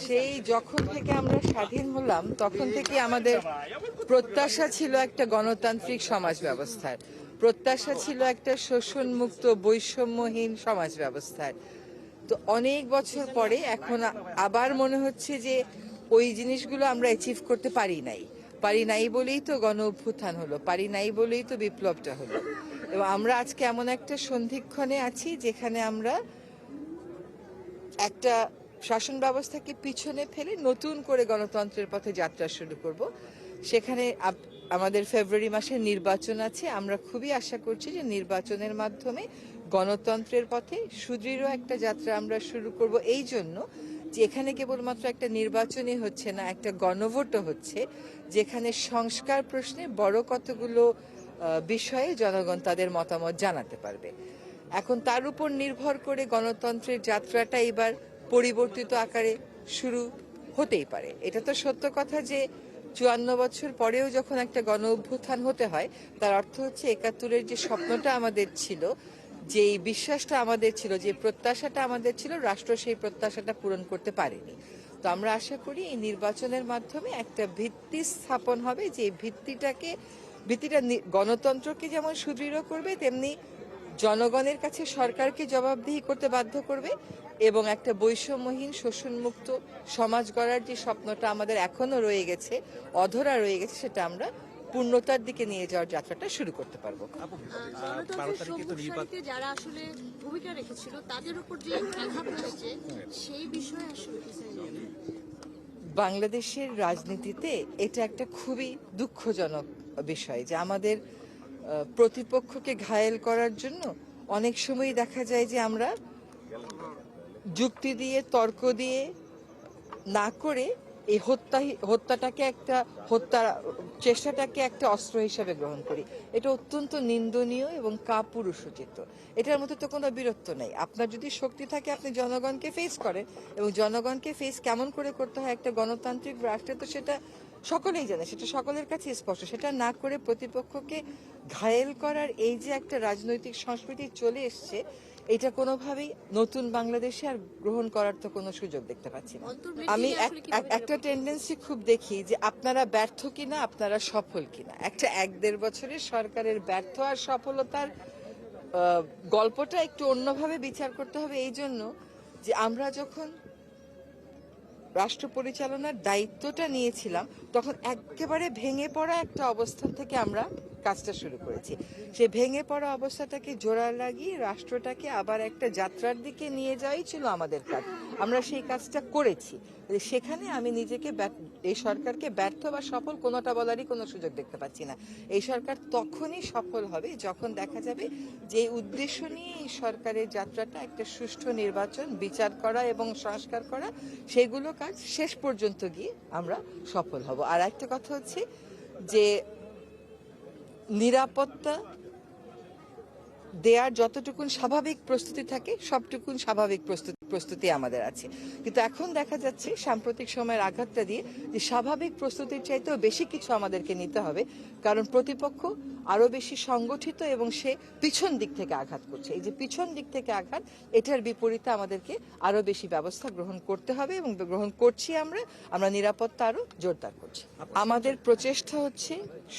সেই যখন থেকে আমরা স্বাধীন হলাম তখন থেকে আমাদের প্রত্যাশা ছিল একটা গণতান্ত্রিক সমাজ ব্যবস্থার, প্রত্যাশা ছিল একটা শোষণমুক্ত বৈষম্যহীন সমাজ ব্যবস্থার। তো অনেক বছর পরে এখন আবার মনে হচ্ছে যে ওই জিনিসগুলো আমরা অ্যাচিভ করতে পারি নাই বলেই তো গণ অভ্যুত্থান হলো, পারি নাই বলেই তো বিপ্লবটা হলো। এবং আমরা আজকে এমন একটা সন্ধিক্ষণে আছি যেখানে আমরা একটা শাসন ব্যবস্থাকে পিছনে ফেলে নতুন করে গণতন্ত্রের পথে যাত্রা শুরু করব। সেখানে আমাদের ফেব্রুয়ারি মাসে নির্বাচন আছে। আমরা খুবই আশা করছি যে নির্বাচনের মাধ্যমে গণতন্ত্রের পথে সুদৃঢ় একটা যাত্রা আমরা শুরু করব। এই জন্য যে এখানে কেবলমাত্র একটা নির্বাচনই হচ্ছে না, একটা গণভোটও হচ্ছে, যেখানে সংস্কার প্রশ্নে বড় কতগুলো বিষয়ে জনগণ তাদের মতামত জানাতে পারবে। এখন তার উপর নির্ভর করে গণতন্ত্রের যাত্রাটা এবার পরিবর্তিত আকারে শুরু হতেই পারে। এটা তো সত্য কথা যে ৫৪ বছর পরেও যখন একটা গণ অভ্যুত্থান হতে হয়, তার অর্থ হচ্ছে ৭১-এর যে স্বপ্নটা আমাদের ছিল, যে বিশ্বাসটা আমাদের ছিল, যে প্রত্যাশাটা আমাদের ছিল, রাষ্ট্র সেই প্রত্যাশাটা পূরণ করতে পারেনি। তো আমরা আশা করি এই নির্বাচনের মাধ্যমে একটা ভিত্তি স্থাপন হবে, যে ভিত্তিটা গণতন্ত্রকে যেমন সুদৃঢ় করবে, তেমনি জনগণের কাছে সরকারকে জবাবদিহি করতে বাধ্য করবে এবং একটা বৈষম্যহীন শোষণমুক্ত সমাজ গড়ার যে স্বপ্নটা আমাদের এখনো রয়ে গেছে, অধরা রয়ে গেছে, সেটা আমরা পূর্ণতার দিকে নিয়ে যাওয়ার যাত্রাটা শুরু করতে পারবো। যারা আসলে ভূমিকা রেখেছিল তাদের উপর যে আঘাত হয়েছে সেই বিষয়ে আসলে বাংলাদেশের রাজনীতিতে এটা একটা খুবই দুঃখজনক বিষয় যে আমাদের প্রতিপক্ষকে ঘায়েল করার জন্য অনেক সময় দেখা যায় যে আমরা যুক্তি দিয়ে, তর্ক দিয়ে না করে এই হত্যার চেষ্টাটাকে একটা অস্ত্র হিসেবে গ্রহণ করি। এটা অত্যন্ত নিন্দনীয় এবং কাপুরুষোচিত। এটার মধ্যে তো কোনো বীরত্ব নেই। আপনার যদি শক্তি থাকে, আপনি জনগণকে ফেস করেন, এবং জনগণকে ফেস কেমন করে করতে হয় একটা গণতান্ত্রিক রাষ্ট্রে, তো সেটা সকলেই জানে, সেটা সকলের কাছে স্পষ্ট। সেটা না করে প্রতিপক্ষকে ঘায়েল করার এই যে একটা রাজনৈতিক সংস্কৃতি চলে এসছে, এটা কোনোভাবেই নতুন বাংলাদেশে আর গ্রহণ করার তো কোনো সুযোগ দেখতে পাচ্ছি না। আমি একটা টেন্ডেন্সি খুব দেখি যে আপনারা ব্যর্থ কিনা, আপনারা সফল কিনা। একটা ১-১.৫ বছরের সরকারের ব্যর্থ আর সফলতার গল্পটা একটু অন্যভাবে বিচার করতে হবে। এই জন্য যে আমরা যখন রাষ্ট্র পরিচালনার দায়িত্বটা নিয়েছিলাম, তখন একেবারে ভেঙে পড়া একটা অবস্থান থেকে আমরা কাজটা শুরু করেছি। সে ভেঙে পড়া অবস্থাটাকে জোড়া লাগিয়ে রাষ্ট্রটাকে আবার একটা যাত্রার দিকে নিয়ে যাওয়াই ছিল আমাদের কাজ। আমরা সেই কাজটা করেছি। সেখানে আমি নিজেকে এই সরকারকে ব্যর্থ বা সফল কোনোটা বলারই কোনো সুযোগ দেখতে পাচ্ছি না। এই সরকার তখনই সফল হবে যখন দেখা যাবে যে উদ্দেশ্য নিয়ে এই সরকারের যাত্রাটা একটা সুষ্ঠু নির্বাচন, বিচার করা এবং সংস্কার করা, সেগুলো কাজ শেষ পর্যন্ত গিয়ে আমরা সফল হব। আর একটা কথা হচ্ছে যে নিরাপত্তা দেওয়ার যতটুকুন স্বাভাবিক প্রস্তুতি থাকে, সবটুকুন স্বাভাবিক প্রস্তুতি আমাদের আছে। কিন্তু এখন দেখা যাচ্ছে সাম্প্রতিক সময়ের আঘাতটা দিয়ে যে স্বাভাবিক প্রস্তুতির চাইতেও বেশি কিছু আমাদেরকে নিতে হবে, কারণ প্রতিপক্ষ আরো বেশি সংগঠিত এবং সে পিছন দিক থেকে আঘাত করছে। এই যে পিছন দিক থেকে আঘাত, এটার বিপরীতে আমাদেরকে আরো বেশি ব্যবস্থা গ্রহণ করতে হবে এবং গ্রহণ করছি। আমরা নিরাপত্তা আরো জোরদার করছি। আমাদের প্রচেষ্টা হচ্ছে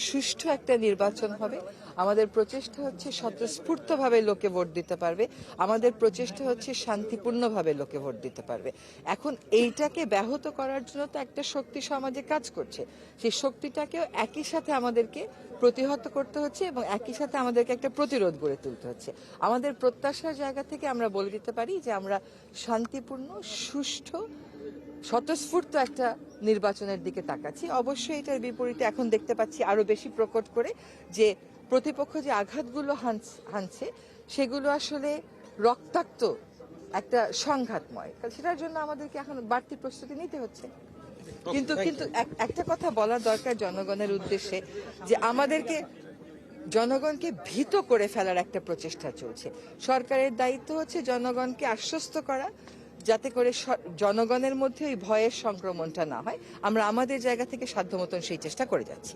সুষ্ঠু একটা নির্বাচন হবে। আমাদের প্রচেষ্টা হচ্ছে স্বতঃস্ফূর্তভাবে লোকে ভোট দিতে পারবে। আমাদের প্রচেষ্টা হচ্ছে শান্তিপূর্ণভাবে লোকে ভোট দিতে পারবে। এখন এইটাকে ব্যাহত করার জন্য তো একটা শক্তি সমাজে কাজ করছে। সেই শক্তিটাকেও একই সাথে আমাদেরকে প্রতিহত করতে হচ্ছে এবং একই সাথে আমাদেরকে একটা প্রতিরোধ গড়ে তুলতে হচ্ছে। আমাদের প্রত্যাশার জায়গা থেকে আমরা বলে দিতে পারি যে আমরা শান্তিপূর্ণ, সুষ্ঠু, স্বতঃস্ফূর্ত একটা নির্বাচনের দিকে তাকাচ্ছি। অবশ্যই এটার বিপরীতে এখন দেখতে পাচ্ছি আরো বেশি প্রকট করে যে প্রতিপক্ষ যে আঘাতগুলো হানছে, সেগুলো আসলে রক্তাক্ত, একটা সংঘাতময়। সেটার জন্য আমাদেরকে এখন বাড়তি প্রস্তুতি নিতে হচ্ছে। কিন্তু একটা কথা বলা দরকার জনগণের উদ্দেশ্যে, যে আমাদেরকে জনগণকে ভীত করে ফেলার একটা প্রচেষ্টা চলছে। সরকারের দায়িত্ব হচ্ছে জনগণকে আশ্বস্ত করা, যাতে করে জনগণের মধ্যে ওই ভয়ের সংক্রমণটা না হয়। আমরা আমাদের জায়গা থেকে সাধ্যমতন সেই চেষ্টা করে যাচ্ছি।